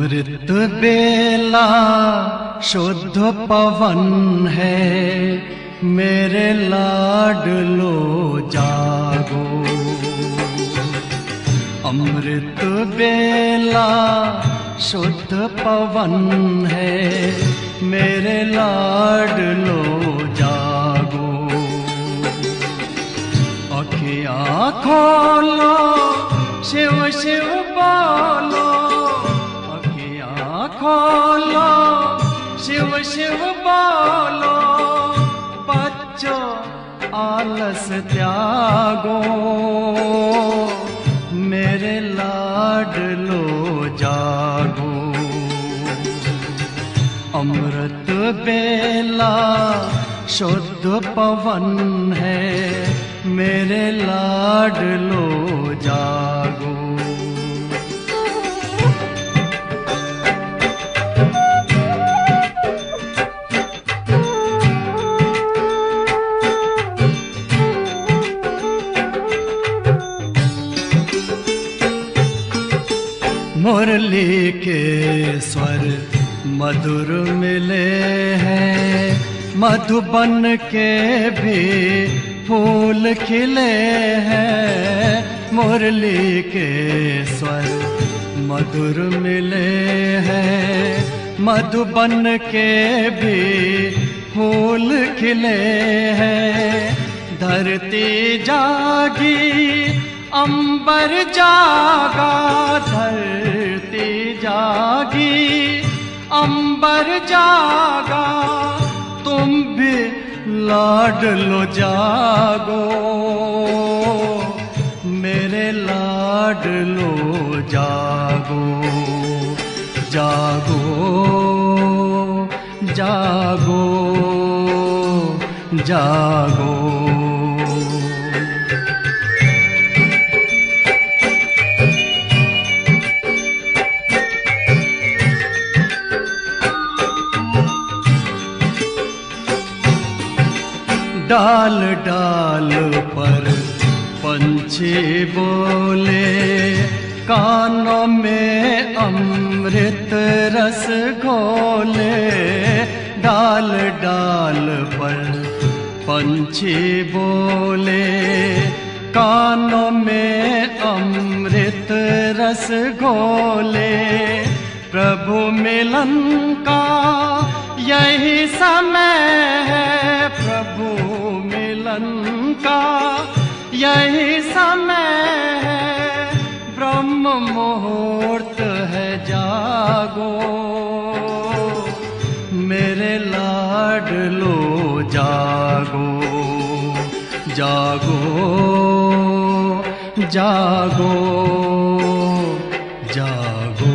अमृत बेला शुद्ध पवन है, मेरे लाडलो जागो। अमृत बेला शुद्ध पवन है, मेरे लाडलो जागो। अखियाँ खोलो, शिव शिव बोलो, अखियाँ खोलो, शिव शिव बोलो। बच्चों आलस त्यागो, मेरे लाडलो जागो। अमृत बेला शुद्ध पवन है, मेरे लाडलो जागो। मुरली के स्वर मधुर मिले हैं, मधुबन के भी फूल खिले हैं। मुरली के स्वर मधुर मिले हैं, मधुबन के भी फूल खिले हैं। धरती जागी, अंबर जागा, धरती जागी, अंबर जागा। तुम भी लाडलो जागो, मेरे लाडलो जागो। जागो जागो जागो। डाल डाल पर पंछी बोले, कानों में अमृत रस घोले। डाल डाल पर पंछी बोले, कानों में अमृत रस घोले। प्रभु मिलन का यही समय है, प्रभु मिलन का यही समय है। ब्रह्म मुहूर्त है, जागो, मेरे लाडलो जागो। जागो जागो जागो।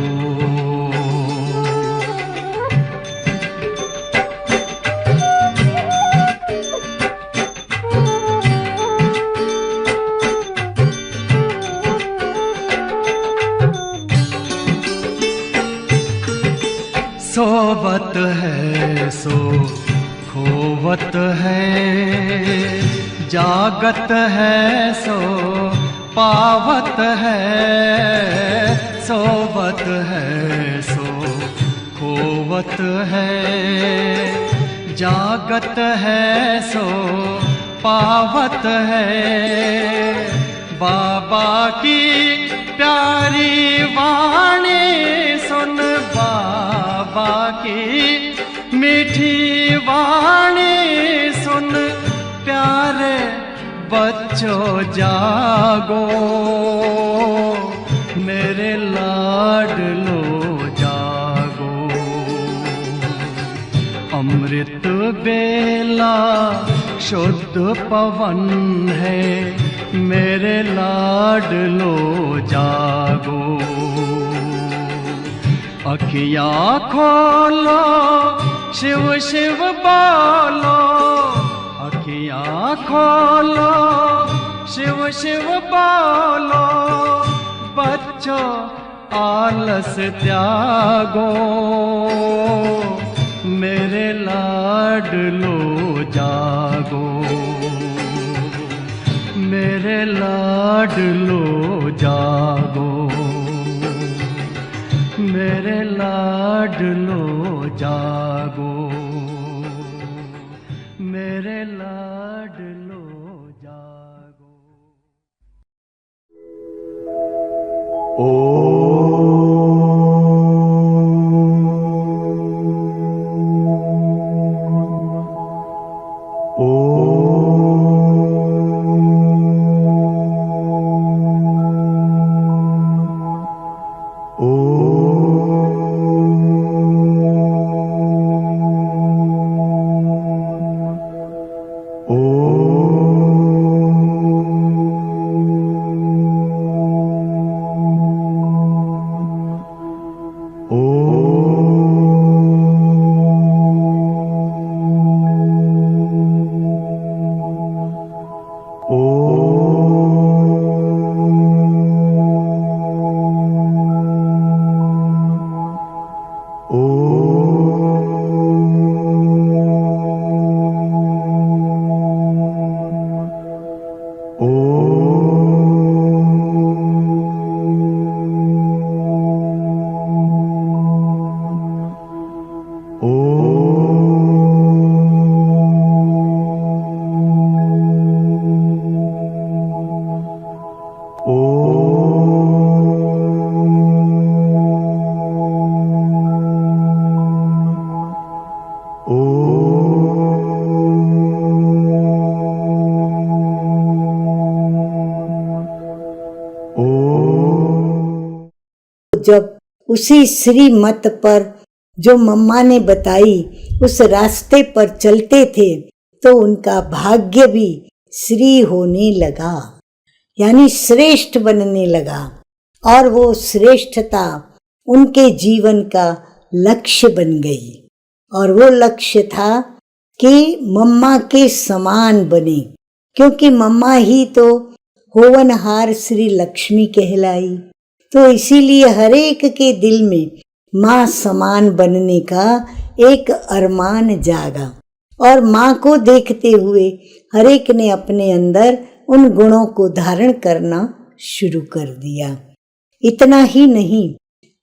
सोवत है सो खोवत है, जागत है सो पावत है। सोवत है सो खोवत है, जागत है सो पावत है। बाबा की प्यारी वाणी सुन, बाबा की मीठी वाणी सुन। प्यारे बच्चों जागो, मेरे लाडलो जागो। अमृत बेला शुद्ध पवन है, मेरे लाडलो जागो। अखियाँ खोलो, शिव शिव बोलो, अखियाँ खोलो, शिव शिव बोलो। बच्चों आलस त्यागो, मेरे लाडलो जागो। मेरे लाडलो जागो, मेरे लाडलो जागो, मेरे लाडलो जागो। जब उसी श्रीमत पर जो मम्मा ने बताई उस रास्ते पर चलते थे तो उनका भाग्य भी श्री होने लगा, यानी श्रेष्ठ बनने लगा। और वो श्रेष्ठता उनके जीवन का लक्ष्य बन गई। और वो लक्ष्य था कि मम्मा के समान बने, क्योंकि मम्मा ही तो होवनहार श्री लक्ष्मी कहलाई। तो इसीलिए हर एक के दिल में माँ समान बनने का एक अरमान जागा और माँ को देखते हुए हर एक ने अपने अंदर उन गुणों को धारण करना शुरू कर दिया। इतना ही नहीं,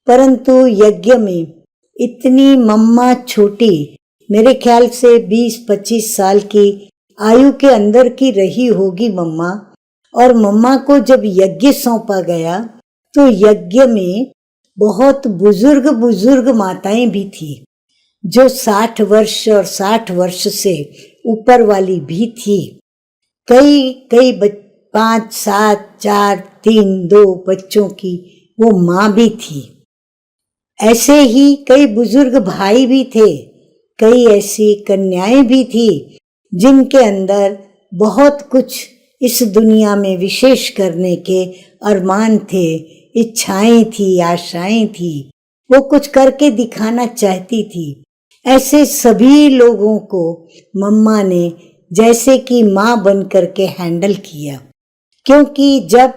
परंतु यज्ञ में इतनी मम्मा छोटी, मेरे ख्याल से 20-25 साल की आयु के अंदर की रही होगी मम्मा। और मम्मा को जब यज्ञ सौंपा गया तो यज्ञ में बहुत बुजुर्ग माताएं भी थी, जो 60 वर्ष और 60 वर्ष से ऊपर वाली भी थी। कई 5, 7, 4, 3, 2 बच्चों की वो माँ भी थी। ऐसे ही कई बुजुर्ग भाई भी थे, कई ऐसी कन्याएं भी थी जिनके अंदर बहुत कुछ इस दुनिया में विशेष करने के अरमान थे, इच्छाएं थी, आशाएं थी, वो कुछ करके दिखाना चाहती थी। ऐसे सभी लोगों को मम्मा ने जैसे कि माँ बन करके हैंडल किया, क्योंकि जब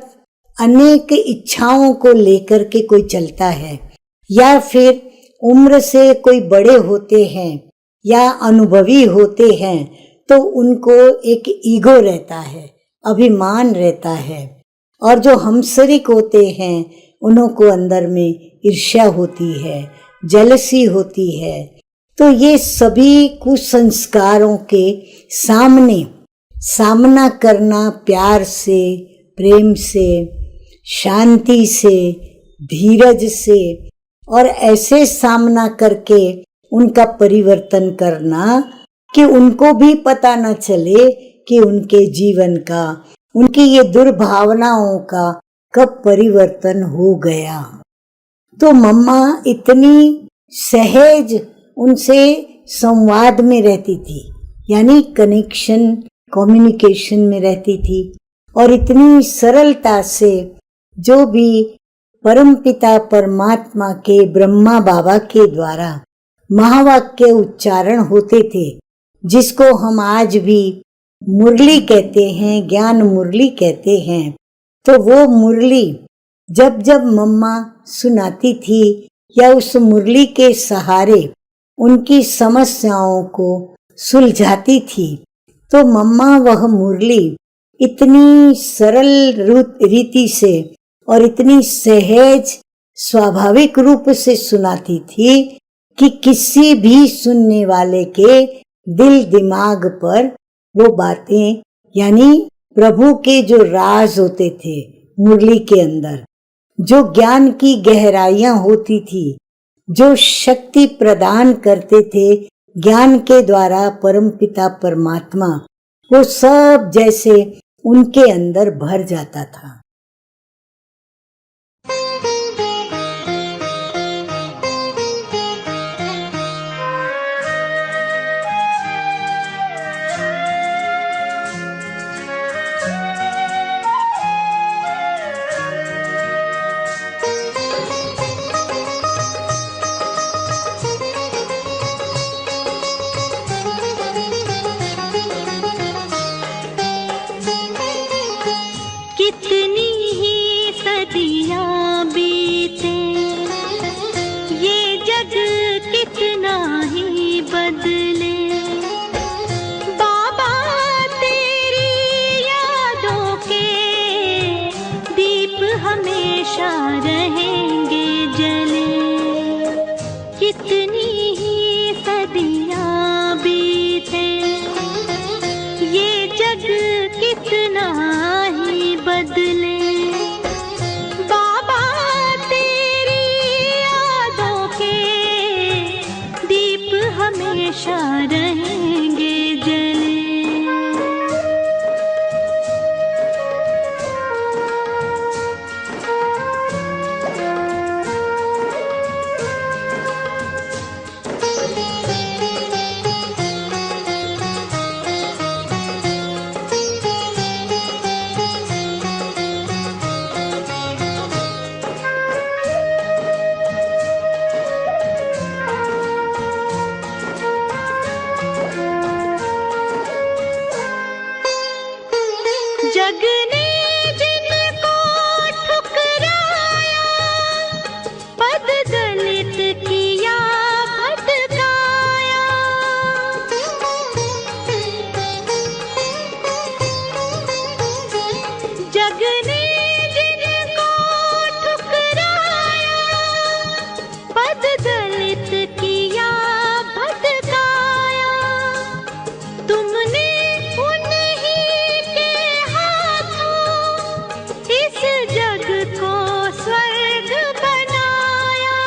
अनेक इच्छाओं को लेकर के कोई चलता है या फिर उम्र से कोई बड़े होते हैं या अनुभवी होते हैं तो उनको एक ईगो रहता है, अभिमान रहता है। और जो हमशरीक होते हैं उन्हों को अंदर में ईर्ष्या होती है, जेलसी होती है। तो ये सभी कुसंस्कारों के सामना करना प्यार से, प्रेम से, शांति से, धीरज से, और ऐसे सामना करके उनका परिवर्तन करना कि उनको भी पता न चले कि उनके जीवन का, उनकी ये दुर्भावनाओं का कब परिवर्तन हो गया। तो मम्मा इतनी सहज उनसे संवाद में रहती थी, यानी कनेक्शन, कम्युनिकेशन में रहती थी, और इतनी सरलता से जो भी परमपिता परमात्मा के ब्रह्मा बाबा के द्वारा महावाक्य उच्चारण होते थे, जिसको हम आज भी मुरली कहते हैं, ज्ञान मुरली कहते हैं। तो वो मुरली जब जब मम्मा सुनाती थी या उस मुरली के सहारे उनकी समस्याओं को सुलझाती थी, तो मम्मा वह मुरली इतनी सरल रीति से और इतनी सहज स्वाभाविक रूप से सुनाती थी कि किसी भी सुनने वाले के दिल दिमाग पर वो बातें, यानी प्रभु के जो राज होते थे मुरली के अंदर, जो ज्ञान की गहराइयां होती थी, जो शक्ति प्रदान करते थे ज्ञान के द्वारा परमपिता परमात्मा, वो सब जैसे उनके अंदर भर जाता था। कितनी ही सदियां बीते, ये जग कितना ही बदले, बाबा तेरी यादों के दीप हमेशा रहेंगे जले। कितनी ही सदियां बीते, ये जग कितना ही बदले, बाबा तेरी यादों के दीप हमेशा रहेंगे जले। जग ने जिनको ठुकराया, पद दलित किया भटकाया, जग ने जिनको ठुकराया, पद दलित किया भटकाया, तुमने इस जग को स्वर्ग बनाया,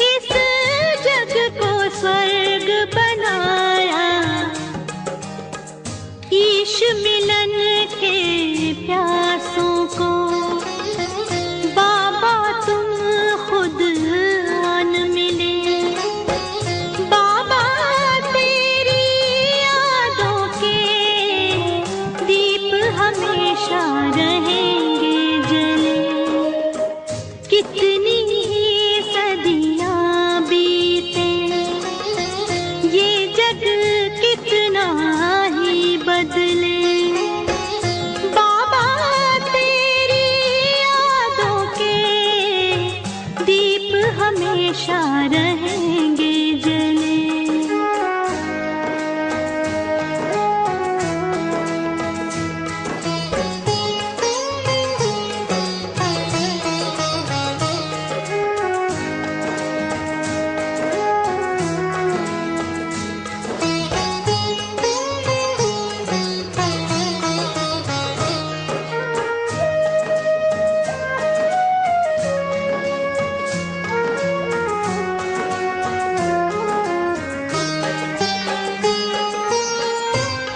इस जग को स्वर्ग बनाया। ईश मिलन के प्यासों को बाबा तुम खुद आन मिले, बाबा तेरी यादों के दीप हमेशा रहेंगे जले। कितनी ही सदियां बीते, ये जग कितना ही बदले, बाबा तेरी यादों के दीप हमेशा रहेंगे जले।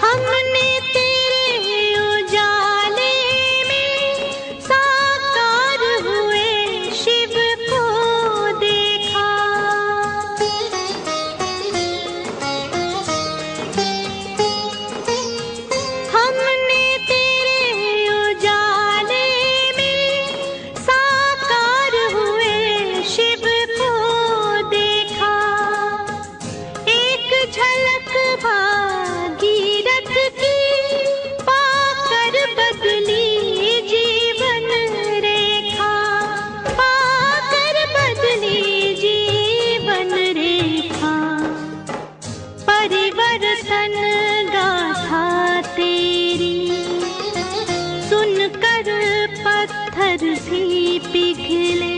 हमने तेरे उजाले में साकार हुए शिव को देखा, हमने तेरे उजाले में साकार हुए शिव को देखा। एक झलक भागीरथ की पाकर बदली जीवन रेखा, पाकर बदली जीवन रेखा। परिवर्तन गाथा तेरी सुनकर पत्थर भी पिघले,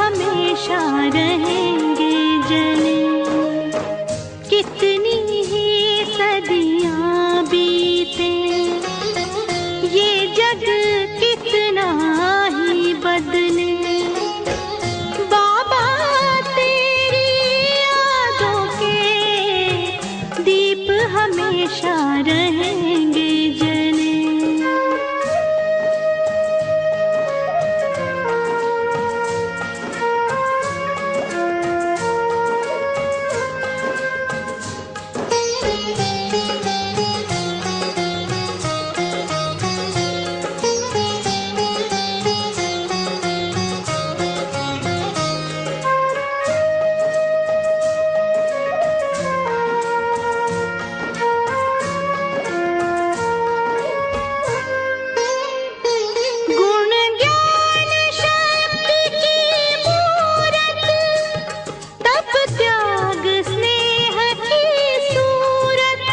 हमेशा रहेंगे जले। कितनी ही सदियां बीते, ये जग कितना ही बदले, बाबा तेरी यादों के दीप हमेशा रहेंगे जले। गुण ज्ञान शक्ति की मूरत, तप त्याग स्नेह की सूरत।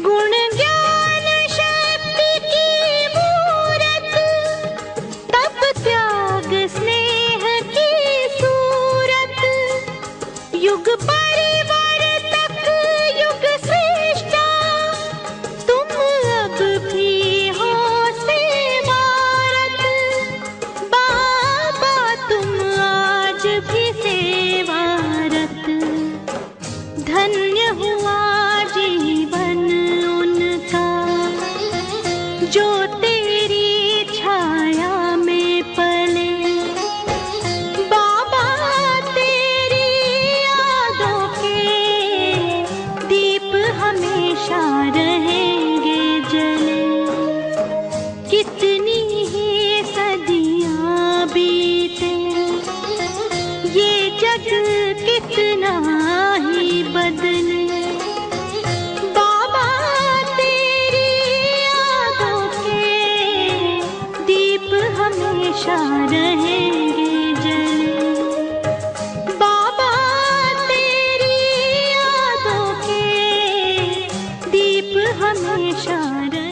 गुण ज्ञान शक्ति की मूरत, तप त्याग स्नेह की सूरत। युग परिवर्तक युग श्रेष्ठा, तुम अब भी हो सेवारत, बाबा तुम आज भी सेवारत। धन्य हुआ जीवन उनका, जो तेरी छाया में पले, बाबा तेरी यादों के दीप हमेशा रहेंगे जले। कितनी ही सदियां बीते, ये जग कितना ही बदले, बाबा तेरी यादों के दीप हमेशा रहेंगे जले। बाबा तेरी यादों के दीप हमेशा रहे।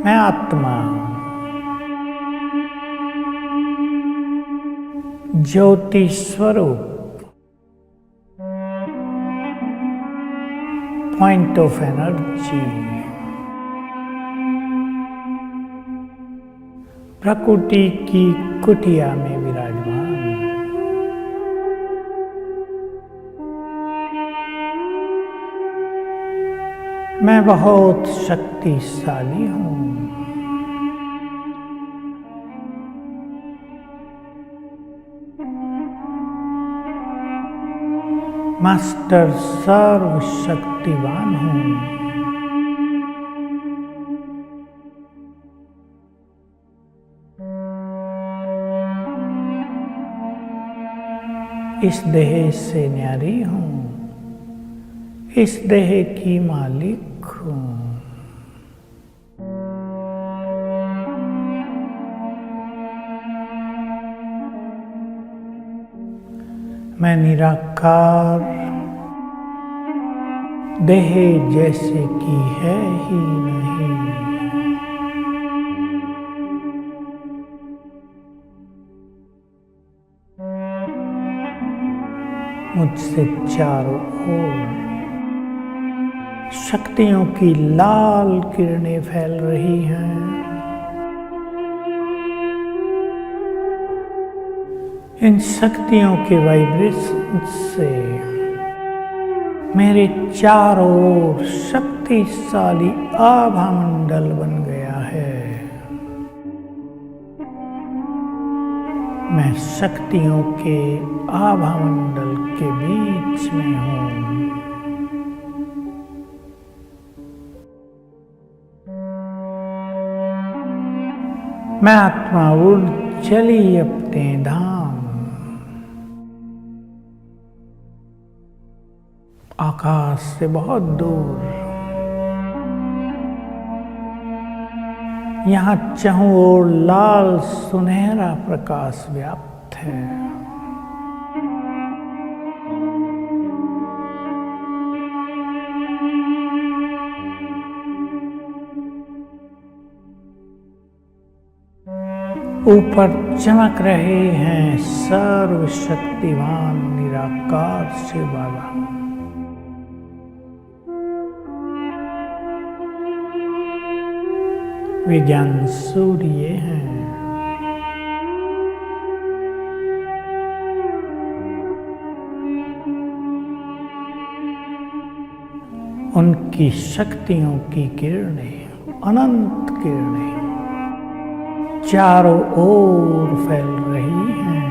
मैं आत्मा ज्योति स्वरूप, पॉइंट ऑफ एनर्जी, प्रकृति की कुटिया में विराजमान। मैं बहुत शक्तिशाली हूँ। मास्टर सर्वशक्तिवान हूँ। इस देह से न्यारी हूँ, इस देह की मालिक हूँ। मैं निराकार देह जैसे की है ही नहीं। मुझसे चारों ओर शक्तियों की लाल किरणें फैल रही हैं। इन शक्तियों के वाइब्रेशन से मेरे चारों ओर शक्तिशाली आभा मंडल बन गया है। मैं शक्तियों के आभा मंडल के बीच में हूँ। मैं आत्मा उड़ चली अपने धाम। आकाश से बहुत दूर यहाँ चहुं ओर लाल सुनहरा प्रकाश व्याप्त है। ऊपर चमक रहे हैं सर्वशक्तिमान निराकार शिव बाबा। विज्ञान सूर्य हैं। उनकी शक्तियों की किरणें, अनंत किरणें चारों ओर फैल रही हैं।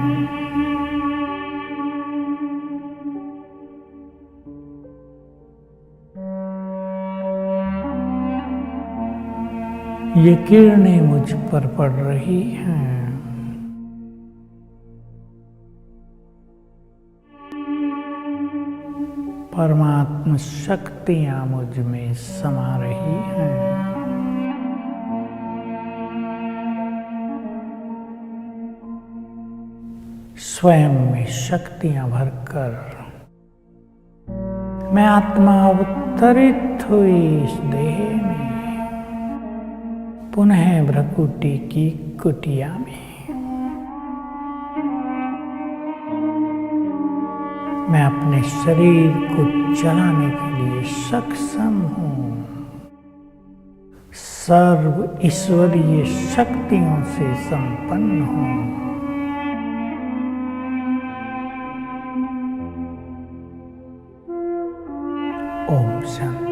ये किरणें मुझ पर पड़ रही हैं। परमात्मा शक्तियां मुझ में समा रही हैं। स्वयं में शक्तियां भरकर मैं आत्मा अवतरित हुई इस देह में, पुनः भ्रकुटी की कुटिया में। मैं अपने शरीर को चलाने के लिए सक्षम हूँ। सर्व ईश्वरीय शक्तियों से संपन्न हूँ। ओम शांति।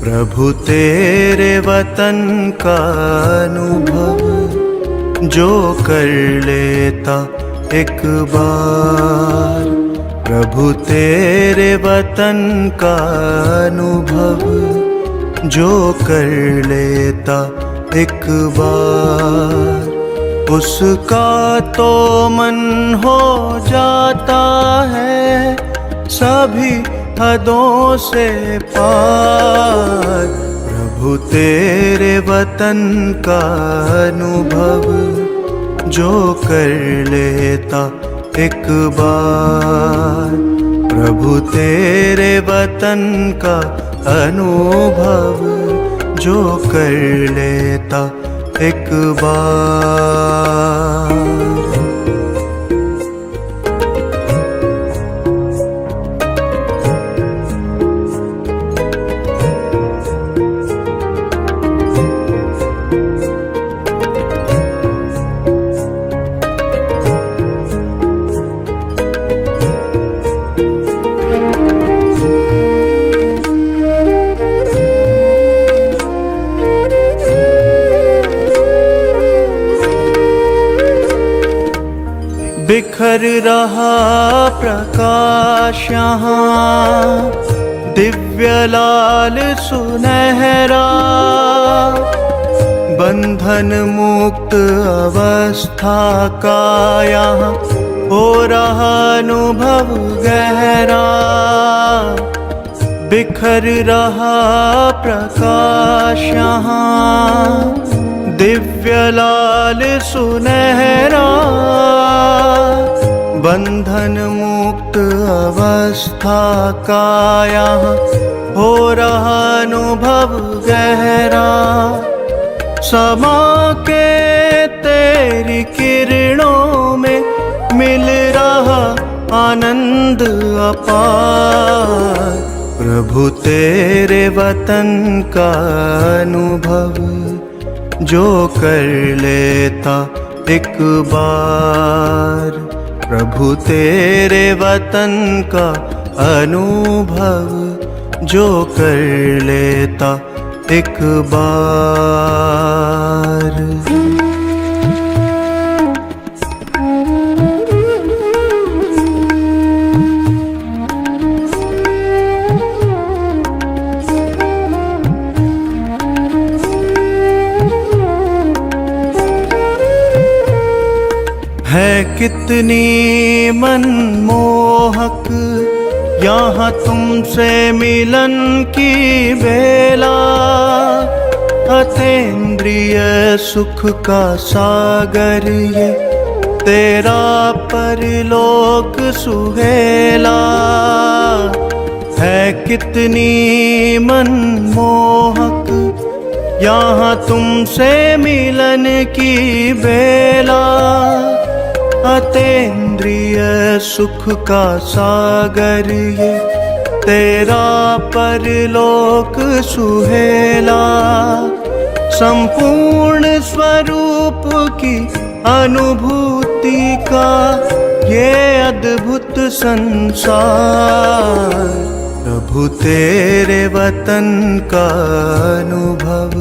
प्रभु तेरे वतन का अनुभव जो कर लेता एक बार, प्रभु तेरे वतन का अनुभव जो कर लेता एक बार, उसका तो मन हो जाता है सभी हदों से पार। प्रभु तेरे वतन का अनुभव जो कर लेता एक बार, प्रभु तेरे वतन का अनुभव जो कर लेता एक बार। बिखर रहा प्रकाश यहाँ दिव्य लाल सुनहरा, बंधन मुक्त अवस्था का यहाँ हो रहा अनुभव गहरा। बिखर रहा प्रकाश यहाँ दिव्य लाल सुनहरा, बंधन मुक्त अवस्था का यहाँ हो रहा अनुभव गहरा। समा के तेरी किरणों में मिल रहा आनंद अपार। प्रभु तेरे वतन का अनुभव जो कर लेता एक बार। प्रभु तेरे वतन का अनुभव जो कर लेता एक बार। है कितनी मनमोहक यहाँ तुमसे मिलन की बेला। अतीन्द्रिय सुख का सागर ये तेरा परलोक सुहेला। है कितनी मनमोहक यहाँ तुमसे मिलन की बेला। अतीन्द्रिय सुख का सागर ये तेरा परलोक सुहेला। संपूर्ण स्वरूप की अनुभूति का ये अद्भुत संसार। प्रभु तेरे वतन का अनुभव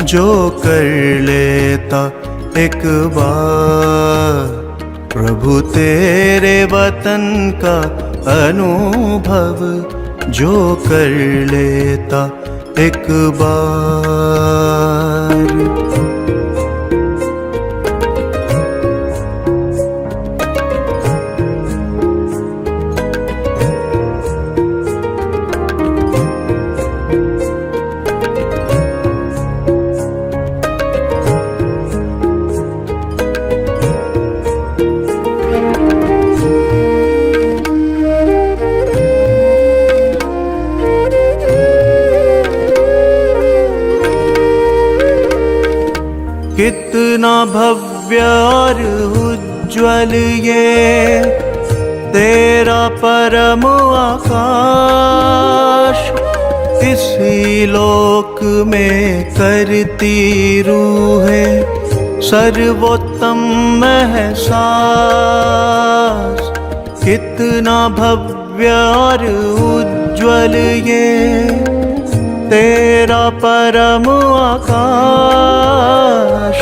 जो कर लेता एक बार। प्रभु तेरे वतन का अनुभव जो कर लेता एक बार। कितना भव्य और उज्ज्वल ये तेरा परम आकाश। इसी लोक में करती रूहें सर्वोत्तम एहसास। कितना भव्य और उज्ज्वल ये तेरा परम आकाश।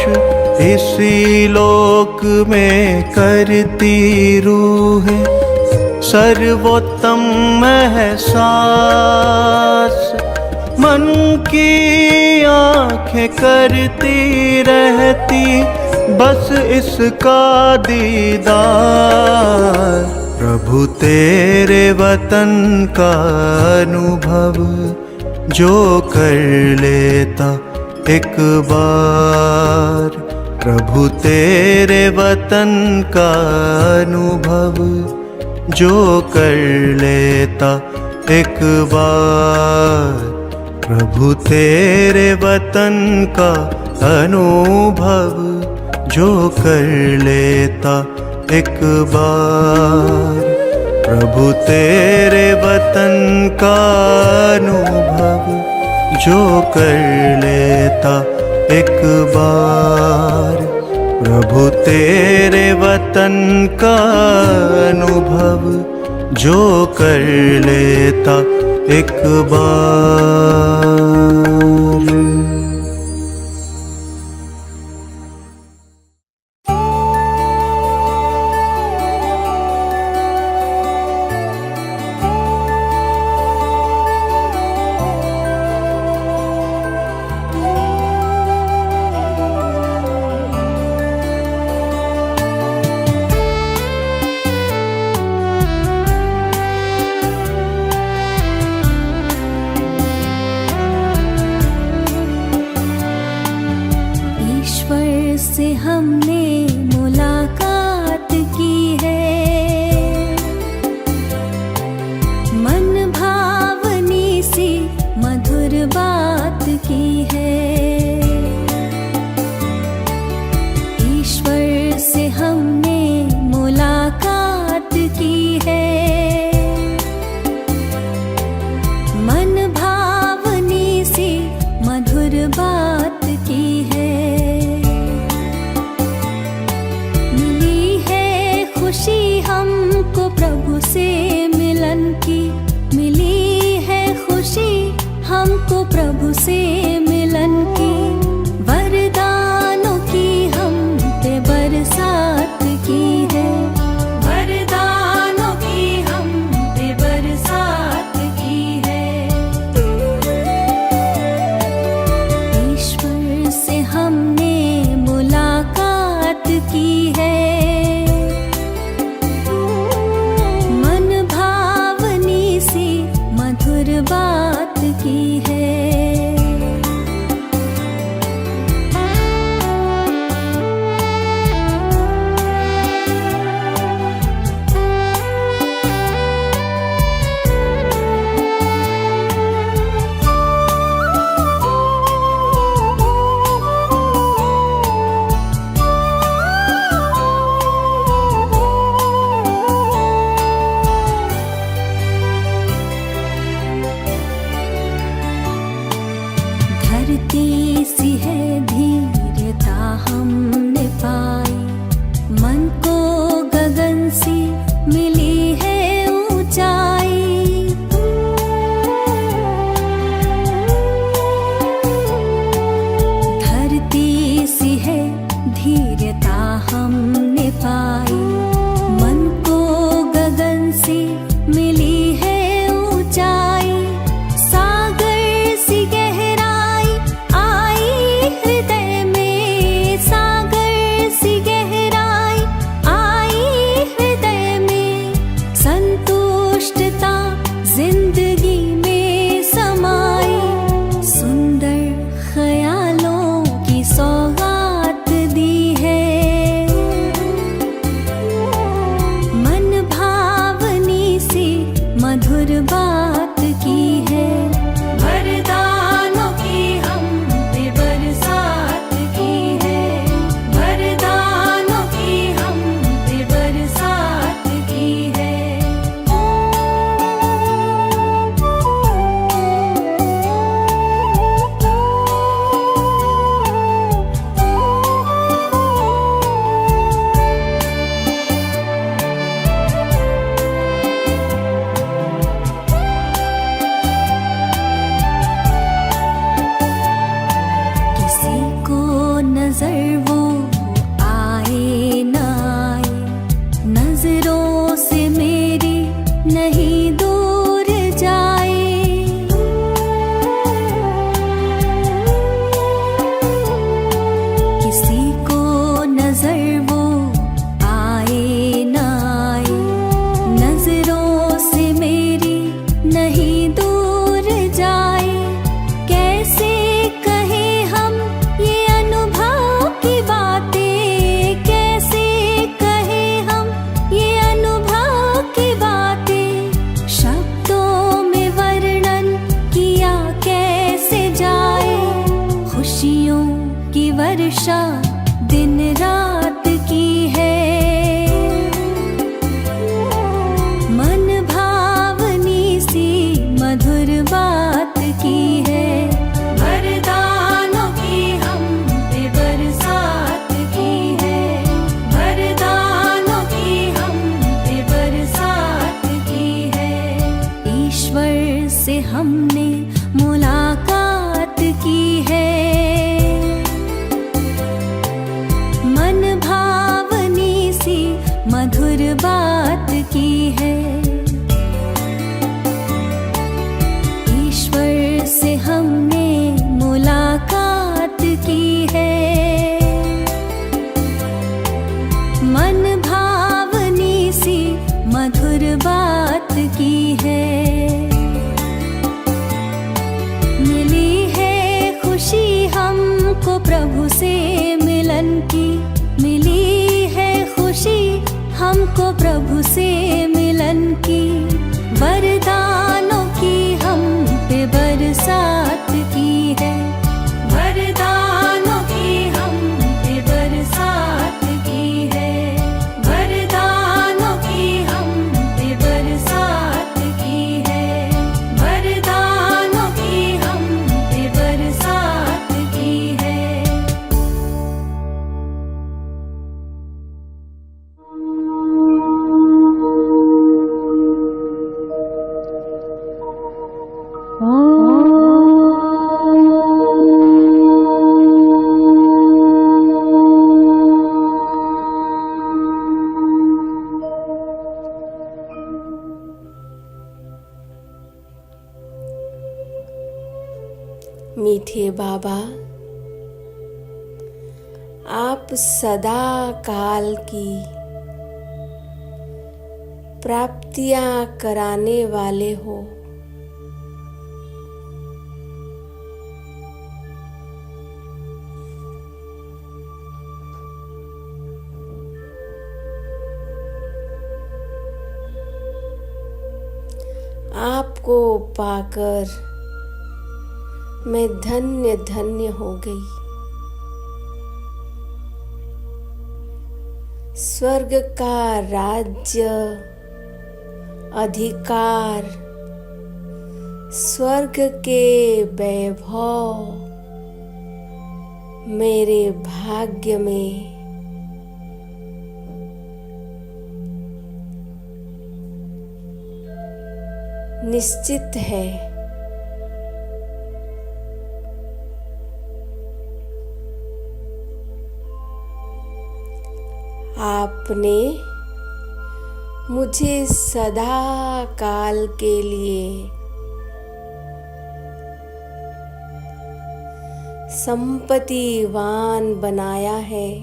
इसी लोक में करती रूहें सर्वोत्तम एहसास। मन की आँखें करती रहती बस इसका दीदार। प्रभु तेरे वतन का अनुभव जो कर लेता एक बार। प्रभु तेरे वतन का अनुभव जो कर लेता एक बार। प्रभु तेरे वतन का अनुभव जो कर लेता एक बार। प्रभु तेरे वतन का अनुभव जो कर लेता एक बार। प्रभु तेरे वतन का अनुभव जो कर लेता एक बार। से हमने मुलाकात की है, मन भावनी सी मधुर बात की है। ईश्वर से हमने मुलाकात की बात की है। मिली है खुशी हमको प्रभु से मिलन की, मिली है खुशी हमको प्रभु से मिलन की। वरदानों की हम पे बरसात की है, वरदानों की हम पे बरसात की है। ईश्वर से हमने मुलाकात की है, मन भावनी सी मधुर बात की है। धरती सी है धीरता हमने पाई, मन को गगन सी मिली है ऊंचाई। धरती सी है धीरता हमने पाई, मन को गगन सी मिली है ऊंचाई। सागर सी गहराई आई हृदय में, सागर सी गहराई आई हृदय में। संतुष्टता जिंदगी में समाई, सुंदर ख्यालों की सौगात दी है। मन भावनी सी मधुर बात की है, वरदानों की हम पे बरसात की है, वरदानों की हम पे बरसात की है। किसी को नजर वो आए न आए, नजरों से मेरी नहीं दूर जाए। किसी को नजर वो आए न आए, नजरों से मेरी नहीं दूर जाए। कैसे कहे हम ये अनुभव की बातें, कैसे कहे हम ये अनुभव की बातें। शब्दों में वर्णन किया कैसे जाए, खुशियों की वर्षा दिन रात की है। मन भावनी सी मधुर बात की है, वरदानों की हम पे बरसात की है, वरदानों की हम पे बरसात की है। ईश्वर से हमने मुलाकात की है, मन भावनी सी मधुर बात की है। ईश्वर से हमने मुलाकात की है, मन भावनी सी मधुर बात की है। मिली है खुशी हमको प्रभु से मिलन की, मिली है खुशी हमको प्रभु से मिलन की। वरदानों की हम पे बरसात की है, वरदानों की हम पे बरसात की है, वरदानों की हम पे बरसात की है, वरदानों की हम पे बरसात मीठे बाबा, आप सदा काल की प्राप्तियां कराने वाले हो। आपको पाकर मैं धन्य धन्य हो गई। स्वर्ग का राज्य, अधिकार, स्वर्ग के वैभव मेरे भाग्य में निश्चित है। आपने मुझे सदा काल के लिए संपत्तिवान बनाया है।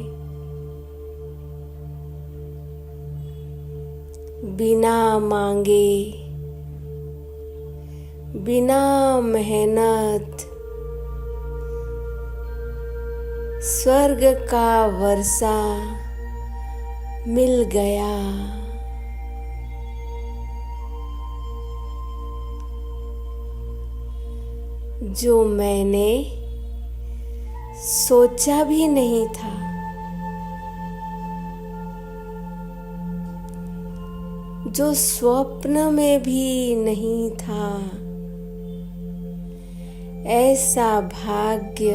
बिना मांगे, बिना मेहनत स्वर्ग का वर्षा मिल गया। जो मैंने सोचा भी नहीं था। जो स्वप्न में भी नहीं था, ऐसा भाग्य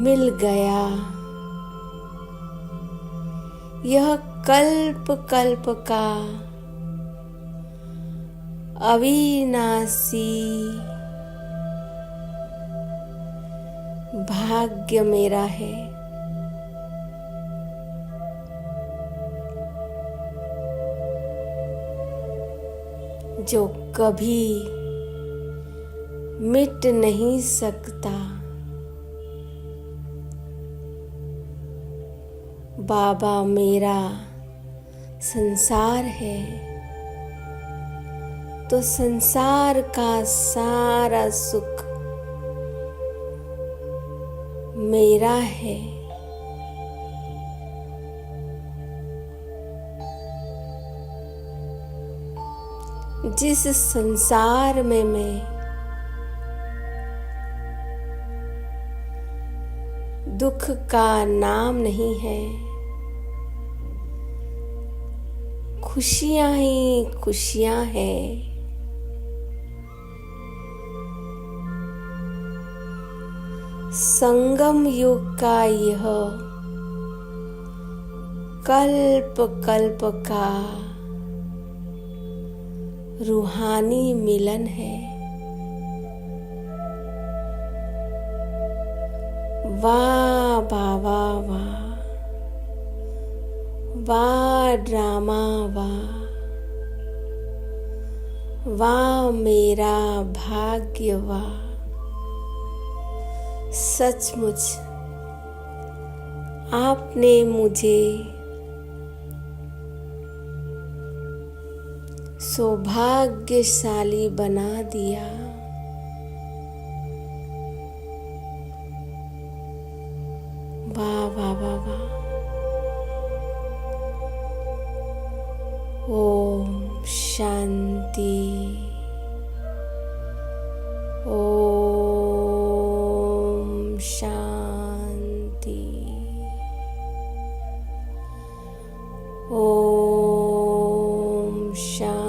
मिल गया। यह कल्प कल्प का अविनाशी भाग्य मेरा है। जो कभी मिट नहीं सकता। बाबा मेरा संसार है, तो संसार का सारा सुख मेरा है। जिस संसार में मैं दुख का नाम नहीं है, खुशियां ही खुशियां हैं। संगम युग का यह कल्प कल्प का रूहानी मिलन है। वाह बाबा वाह, वाह ड्रामा वाह, वाह मेरा भाग्य वाह। सचमुच आपने मुझे सौभाग्यशाली बना दिया। वाह वाह वाह वाह। ओम शांति। ओम शांति। ओम शांति।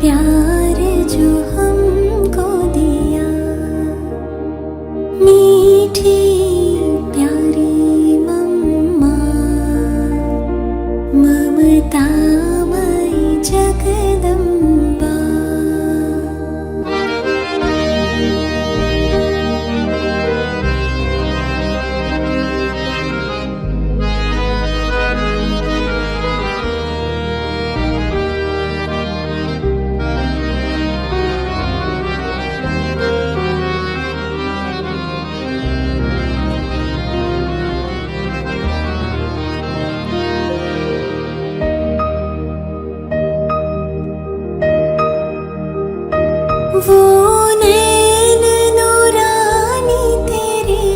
प्यार जो हमको दिया, मीठी प्यारी मम्मा, ममतामयी जगदम्बा। वो नैन नूरानी तेरे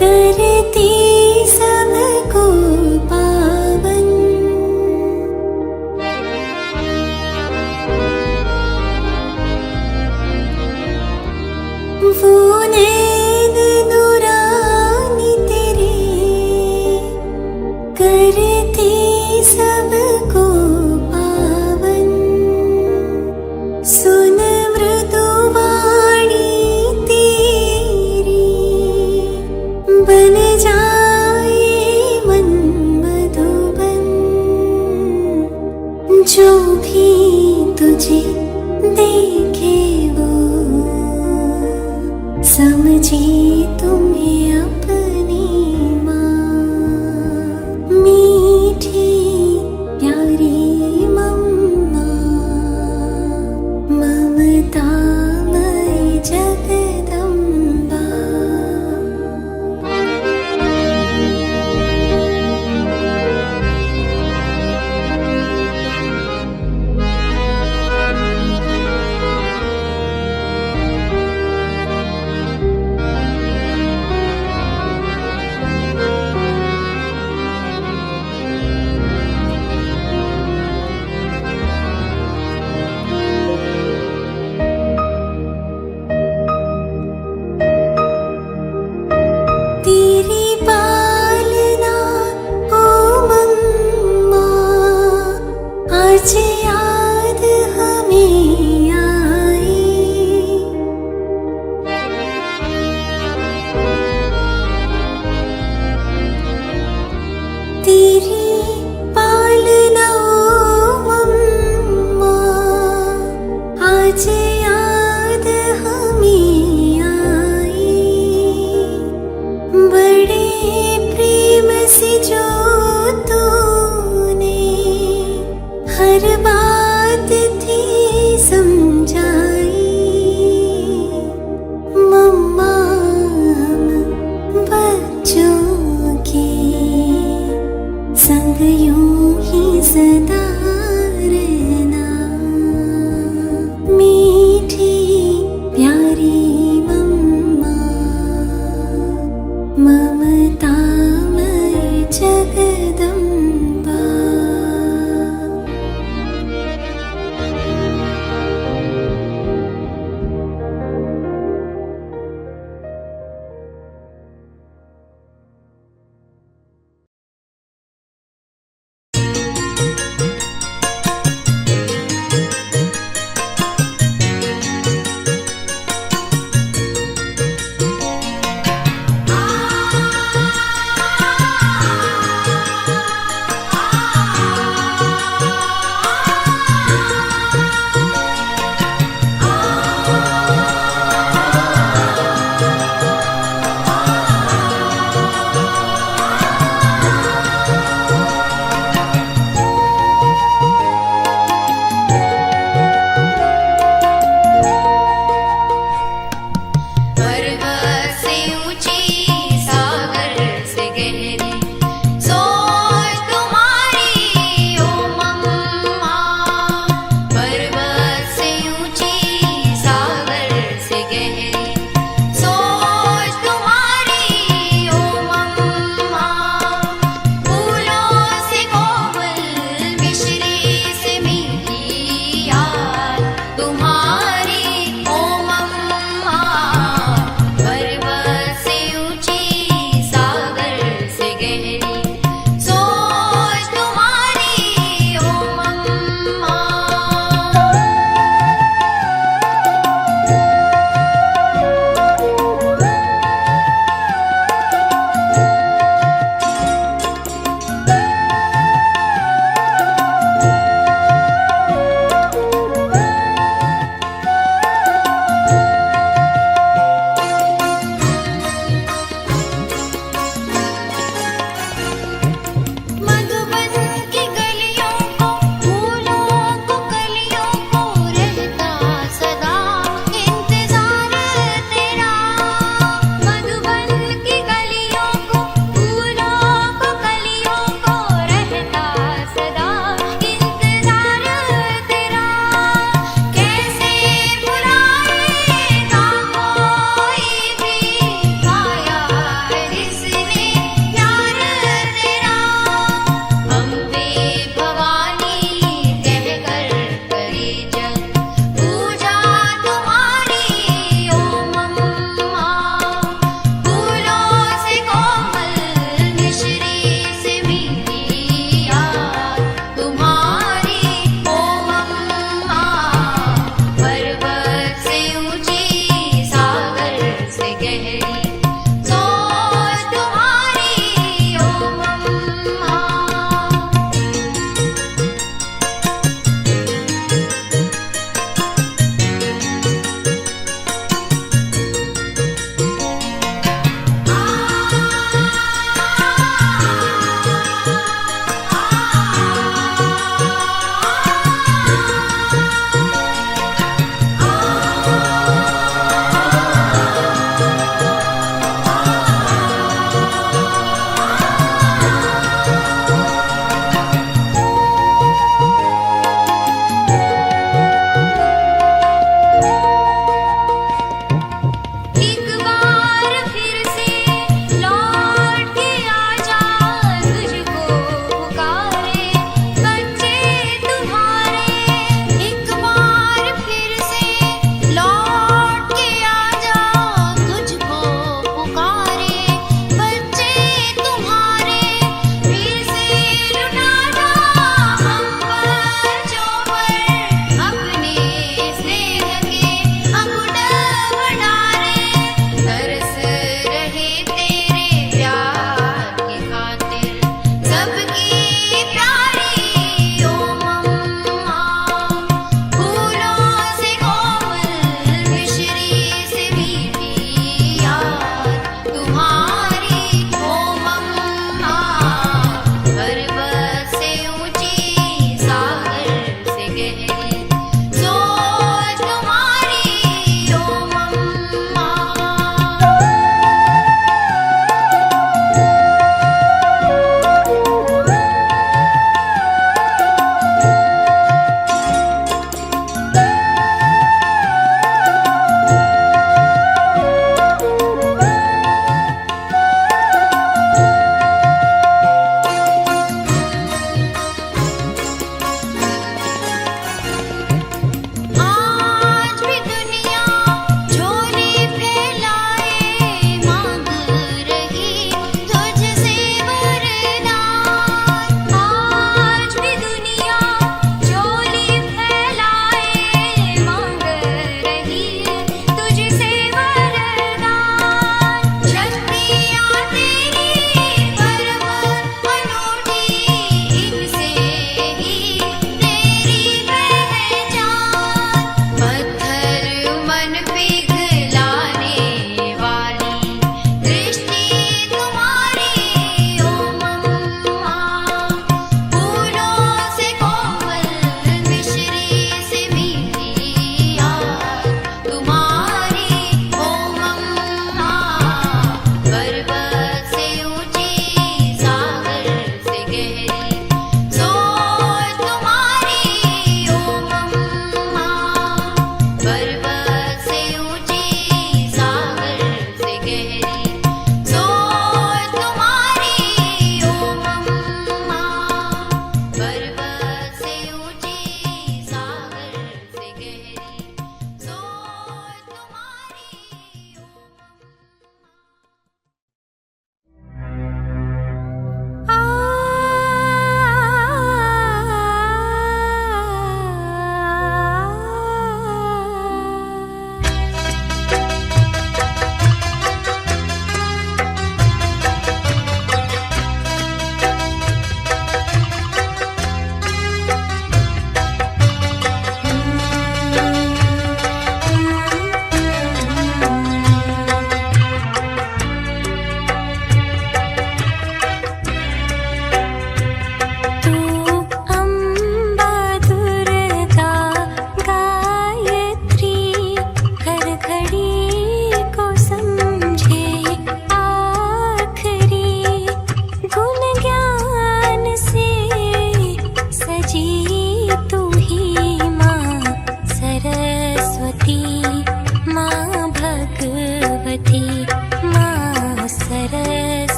करती सबको पावन, वो नैन नूरानी तेरे करती सबको पावन। सुन मृदुवाणी तेरी, बन जाए मन मधुबन। जो भी तुझे देखे वो समझे तुम्हें अपनी माँ। मीठी प्यारी मम्मा, ममतामयी जगदम्बा।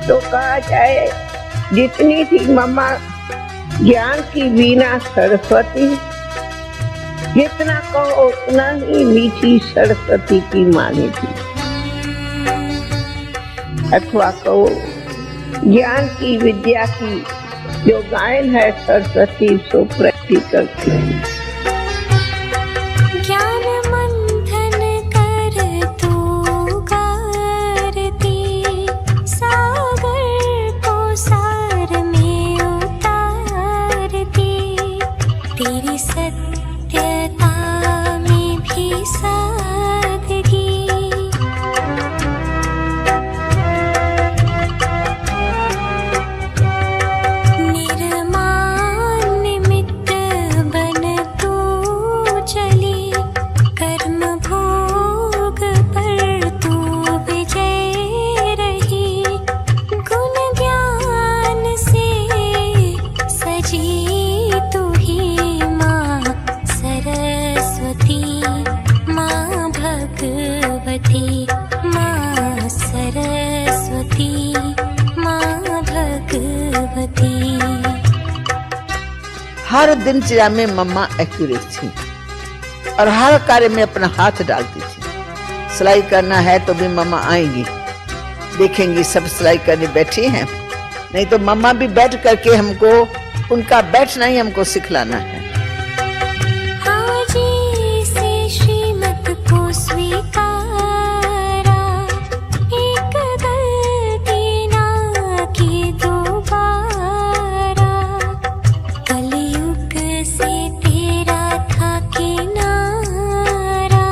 तो कहा जाए जितनी थी मम्मा ज्ञान की वीणा सरस्वती, जितना कहो उतना ही मीठी सरस्वती की वाणी थी। अथवा कहो ज्ञान की विद्या की जो गायन है सरस्वती सो प्रैक्टिकल थी। ज्ञान मंथन कर तू गारती, सागर को सार में उतारती, तेरी सत्यता में भी सादगी। निर्माण निमित्त बन तू चली, कर्म भोग पर तू विजय रही। गुण ज्ञान से सजी तू ही माँ सरस्वती, माँ भगवती, माँ सरस्वती, माँ भगवती। हर दिनचर्या में मम्मा एक्यूरेट थी और हर कार्य में अपना हाथ डालती थी। सिलाई करना है तो भी मम्मा आएंगी, देखेंगी सब सिलाई करने बैठी हैं, नहीं तो मम्मा भी बैठ करके हमको उनका बैठना ही हमको सिखलाना है। हाजी से श्रीमत को स्वीकारा, एक गलती ना की दोबारा, कलयुग से तेरा था किनारा।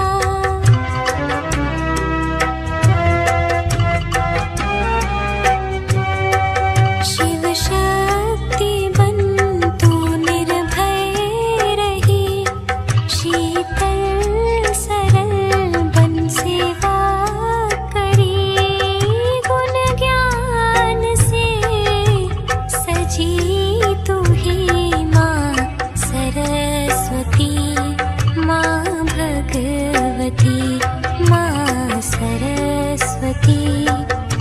शिव शक्ति बन तू निर्भय रही, शीतल सरल बन सेवा करी। गुण ज्ञान से सजी तू ही माँ सरस्वती, माँ भगवती, माँ सरस्वती,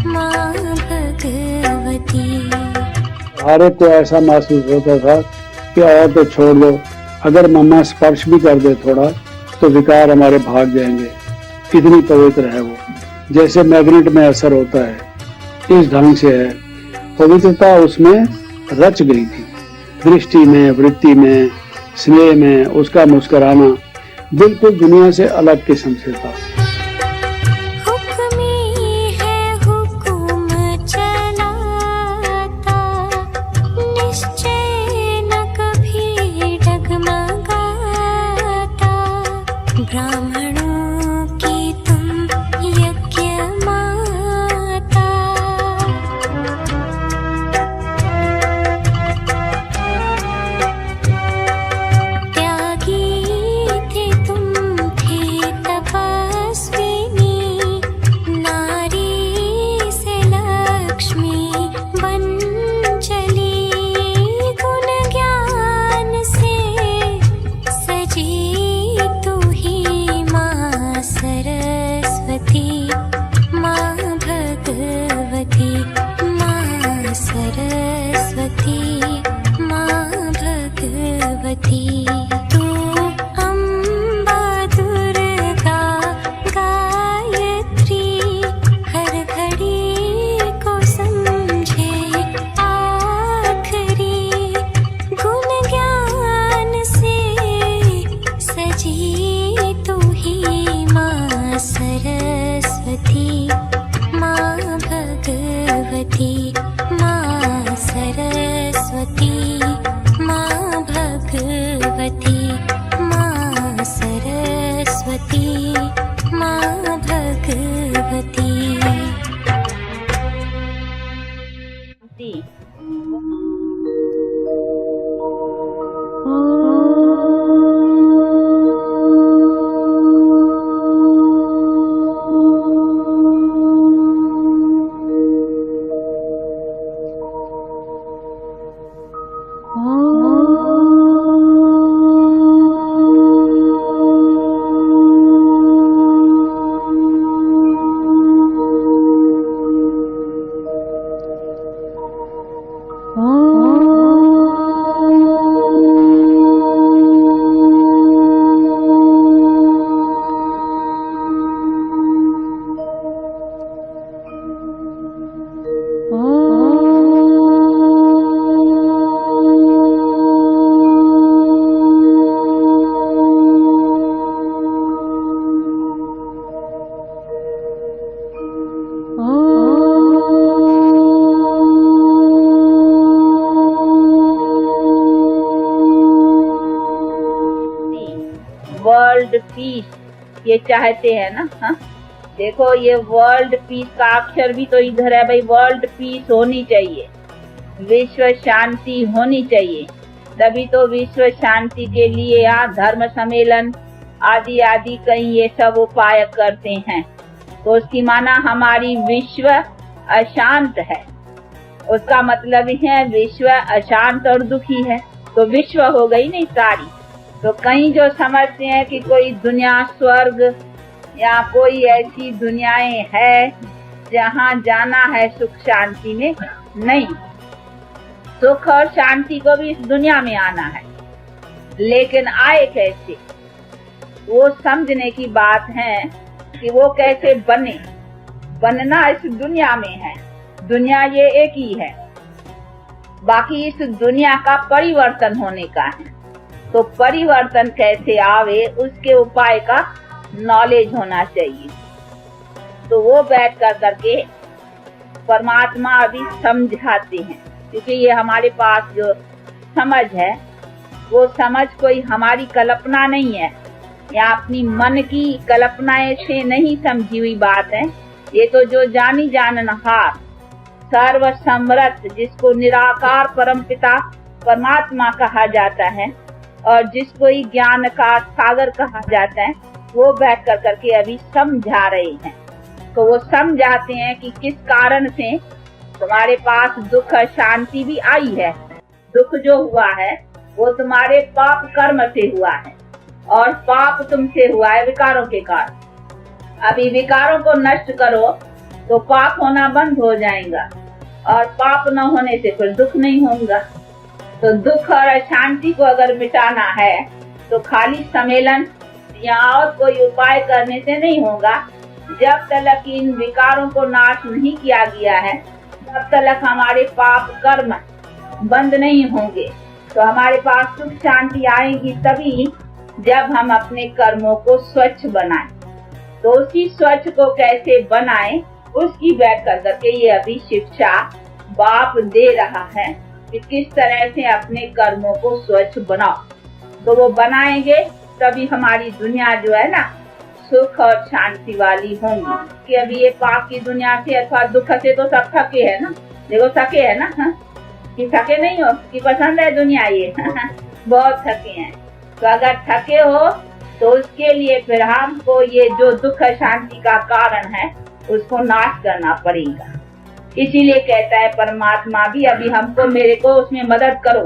माँ भगवती। भारत को ऐसा महसूस होता था कि और तो छोड़ दो, अगर मम्मा स्पर्श भी कर दे थोड़ा तो विकार हमारे भाग जाएंगे। इतनी पवित्र है वो, जैसे मैग्नेट में असर होता है इस ढंग से है। पवित्रता उसमें रच गई थी, दृष्टि में, वृत्ति में, स्नेह में। उसका मुस्कुराना बिल्कुल दुनिया से अलग किस्म से था। हुक्मी है हुकुम चलाता, निश्चय न कभी डगमगाता। ब्राह्मणों की तुम यज्ञ माता, त्यागी थे तुम थे तपस्विनी, नारी से लक्ष्मी बन चली। गुण ज्ञान से सजी तू ही माँ सरस्वती, माँ भगवती, माँ सरस्वती, माँ भगवती। तू अम्बा दुर्गा गायत्री, हर घड़ी को समझे आखरी। गुण ज्ञान से सजी तू ही माँ सरस्वती, माँ भगवती, माँ सरस्वती, माँ भगवती, माँ सरस्वती, माँ भगवती। पीस ये चाहते हैं ना। हाँ, देखो ये वर्ल्ड पीस का अक्षर भी तो इधर है भाई, वर्ल्ड पीस होनी चाहिए, विश्व शांति होनी चाहिए, तभी तो विश्व शांति के लिए यहाँ धर्म सम्मेलन आदि आदि कई ये सब उपाय करते हैं। तो उसकी माना हमारी विश्व अशांत है, उसका मतलब है विश्व अशांत और दुखी है, तो विश्व हो गई नहीं सारी। तो कहीं जो समझते हैं कि कोई दुनिया स्वर्ग या कोई ऐसी दुनियाएं है जहाँ जाना है सुख शांति में, नहीं, सुख और शांति को भी इस दुनिया में आना है, लेकिन आए कैसे वो समझने की बात है कि वो कैसे बने। बनना इस दुनिया में है, दुनिया ये एक ही है, बाकी इस दुनिया का परिवर्तन होने का है। तो परिवर्तन कैसे आवे उसके उपाय का नॉलेज होना चाहिए। तो वो बैठ कर करके परमात्मा अभी समझाते हैं, क्योंकि ये हमारे पास जो समझ है वो समझ कोई हमारी कल्पना नहीं है या अपनी मन की कल्पनाएं से नहीं समझी हुई बात है। ये तो जो जानी जाननहार सर्व समर्थ जिसको निराकार परमपिता परमात्मा कहा जाता है और जिसको ही ज्ञान का सागर कहा जाता है, वो बैठ कर करके अभी समझा रहे हैं। तो वो समझाते हैं कि किस कारण से तुम्हारे पास दुख शांति भी आई है। दुख जो हुआ है वो तुम्हारे पाप कर्म से हुआ है और पाप तुमसे हुआ है विकारों के कारण। अभी विकारों को नष्ट करो तो पाप होना बंद हो जाएगा और पाप न होने से फिर दुख नहीं होगा। तो दुख और अशांति को अगर मिटाना है तो खाली सम्मेलन या और कोई उपाय करने से नहीं होगा। जब तक इन विकारों को नाश नहीं किया गया है तब तक हमारे पाप कर्म बंद नहीं होंगे। तो हमारे पास सुख शांति आएगी तभी जब हम अपने कर्मों को स्वच्छ बनाएं। तो उसी स्वच्छ को कैसे बनाएं उसकी बैठ कर करके ये अभी शिक्षा बाप दे रहा है कि किस तरह से अपने कर्मों को स्वच्छ बनाओ। तो वो बनाएंगे तभी हमारी दुनिया जो है ना सुख और शांति वाली होंगी। कि अभी ये पाप की दुनिया से अथवा दुख से तो सब थके है ना, देखो थके है ना। हाँ? कि थके नहीं हो कि पसंद है दुनिया ये बहुत थके हैं। तो अगर थके हो तो उसके लिए फिर हमको ये जो दुख शांति का कारण है उसको नाश करना पड़ेगा। इसीलिए कहता है परमात्मा भी अभी हमको मेरे को उसमें मदद करो,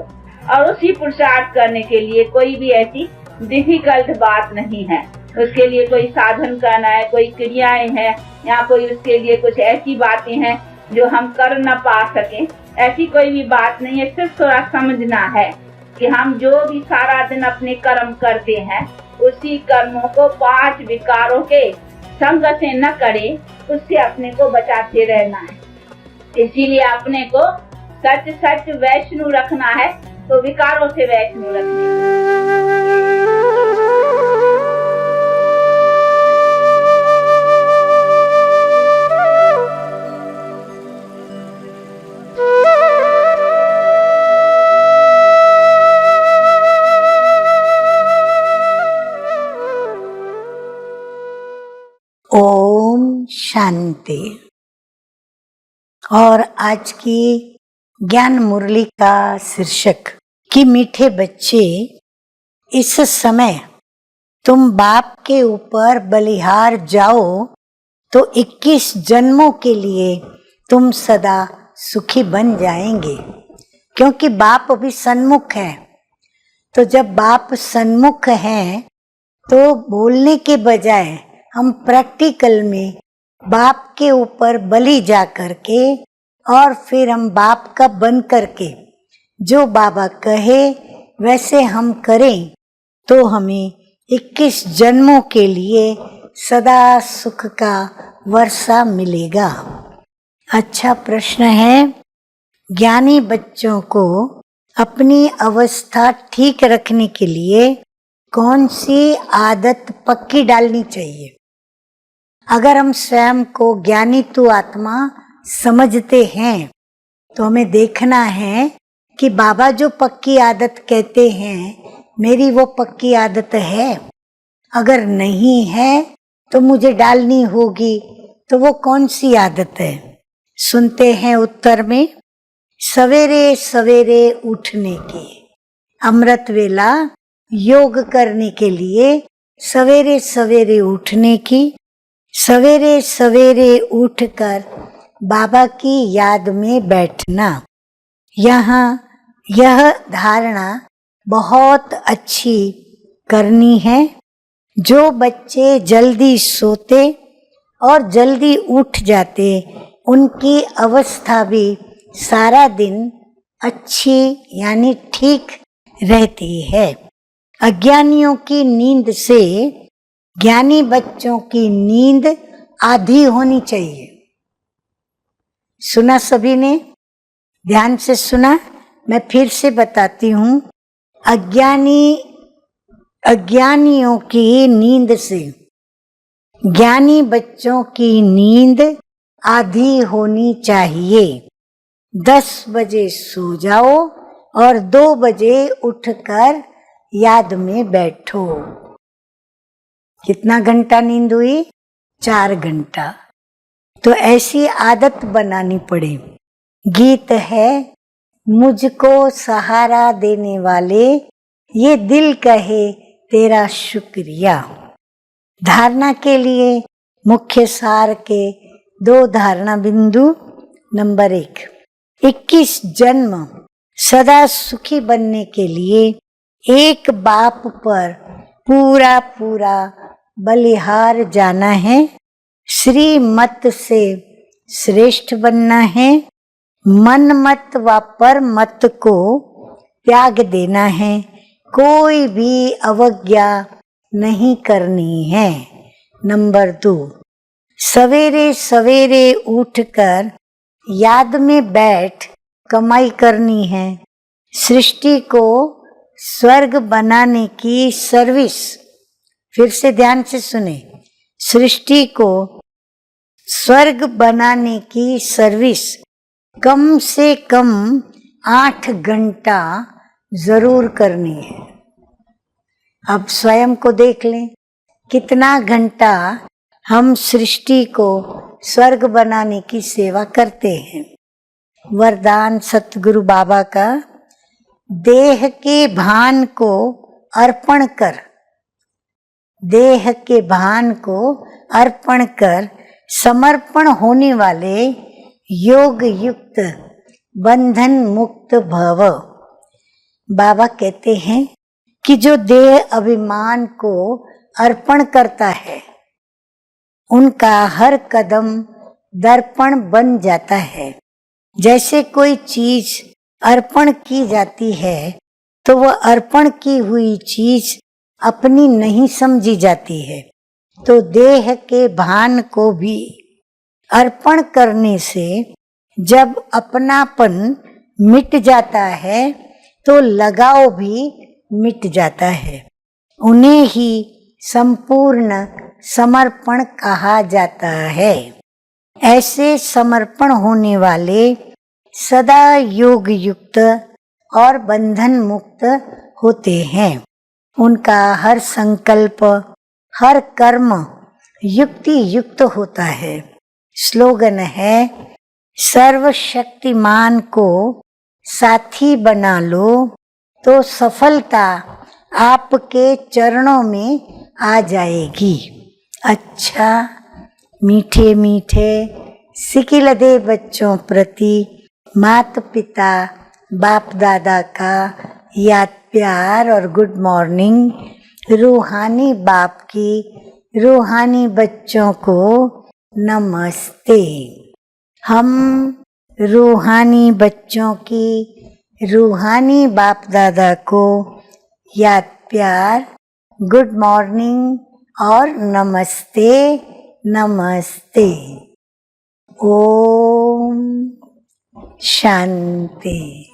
और उसी पुरुषार्थ करने के लिए कोई भी ऐसी डिफिकल्ट बात नहीं है। उसके लिए कोई साधन करना है, कोई क्रियाएं हैं या कोई उसके लिए कुछ ऐसी बातें हैं जो हम कर न पा सके, ऐसी कोई भी बात नहीं है। सिर्फ थोड़ा समझना है कि हम जो भी सारा दिन अपने कर्म करते हैं उसी कर्मों को 5 विकारों के संग से न करें, उससे अपने को बचाते रहना है। इसीलिए अपने को सच सच वैष्णु रखना है, तो विकारों से वैष्णु रखना। ओम शांति। और आज की ज्ञान मुरली का शीर्षक कि मीठे बच्चे, इस समय तुम बाप के ऊपर बलिहार जाओ तो 21 जन्मों के लिए तुम सदा सुखी बन जाएंगे, क्योंकि बाप अभी सन्मुख है। तो जब बाप सन्मुख हैं तो बोलने के बजाय हम प्रैक्टिकल में बाप के ऊपर बलि जा करके और फिर हम बाप का बन करके जो बाबा कहे वैसे हम करें तो हमें 21 जन्मों के लिए सदा सुख का वर्षा मिलेगा। अच्छा प्रश्न है, ज्ञानी बच्चों को अपनी अवस्था ठीक रखने के लिए कौन सी आदत पक्की डालनी चाहिए? अगर हम स्वयं को ज्ञानी तू आत्मा समझते हैं तो हमें देखना है कि बाबा जो पक्की आदत कहते हैं मेरी वो पक्की आदत है। अगर नहीं है तो मुझे डालनी होगी। तो वो कौन सी आदत है? सुनते हैं उत्तर में, सवेरे सवेरे उठने की। अमृत वेला योग करने के लिए सवेरे सवेरे उठने की, सवेरे सवेरे उठकर बाबा की याद में बैठना। यहाँ यह धारणा बहुत अच्छी करनी है। जो बच्चे जल्दी सोते और जल्दी उठ जाते, उनकी अवस्था भी सारा दिन अच्छी यानी ठीक रहती है। अज्ञानियों की नींद से ज्ञानी बच्चों की नींद आधी होनी चाहिए। सुना सभी ने? ध्यान से सुना? मैं फिर से बताती हूँ। अज्ञानियों की नींद से ज्ञानी बच्चों की नींद आधी होनी चाहिए। 10 बजे सो जाओ और 2 बजे उठकर याद में बैठो। कितना घंटा नींद हुई? 4 घंटा। तो ऐसी आदत बनानी पड़े। गीत है, मुझको सहारा देने वाले ये दिल कहे तेरा शुक्रिया। धारणा के लिए मुख्य सार के 2 धारणा बिंदु। नंबर 1, 21 जन्म सदा सुखी बनने के लिए एक बाप पर पूरा पूरा बलिहार जाना है। श्रीमत से श्रेष्ठ बनना है। मन मत व पर मत को त्याग देना है। कोई भी अवज्ञा नहीं करनी है। नंबर 2, सवेरे सवेरे उठकर याद में बैठ कमाई करनी है। सृष्टि को स्वर्ग बनाने की सर्विस। फिर से ध्यान से सुने, सृष्टि को स्वर्ग बनाने की सर्विस कम से कम 8 घंटा जरूर करनी है। अब स्वयं को देख लें, कितना घंटा हम सृष्टि को स्वर्ग बनाने की सेवा करते हैं। वरदान सतगुरु बाबा का, देह के भान को अर्पण कर, देह के भान को अर्पण कर समर्पण होने वाले योग युक्त बंधन मुक्त भव। बाबा कहते हैं कि जो देह अभिमान को अर्पण करता है, उनका हर कदम दर्पण बन जाता है। जैसे कोई चीज अर्पण की जाती है तो वह अर्पण की हुई चीज अपनी नहीं समझी जाती है। तो देह के भान को भी अर्पण करने से जब अपनापन मिट जाता है तो लगाव भी मिट जाता है। उन्हें ही संपूर्ण समर्पण कहा जाता है। ऐसे समर्पण होने वाले सदा योग युक्त और बंधन मुक्त होते हैं। उनका हर संकल्प, हर कर्म युक्ति युक्त होता है। स्लोगन है, सर्वशक्तिमान को साथी बना लो तो सफलता आपके चरणों में आ जाएगी। अच्छा, मीठे मीठे सिकिलदे बच्चों प्रति माता पिता बाप दादा का याद प्यार और गुड मॉर्निंग। रूहानी बाप की रूहानी बच्चों को नमस्ते। हम रूहानी बच्चों की रूहानी बाप दादा को याद प्यार, गुड मॉर्निंग और नमस्ते नमस्ते। ओम शांति।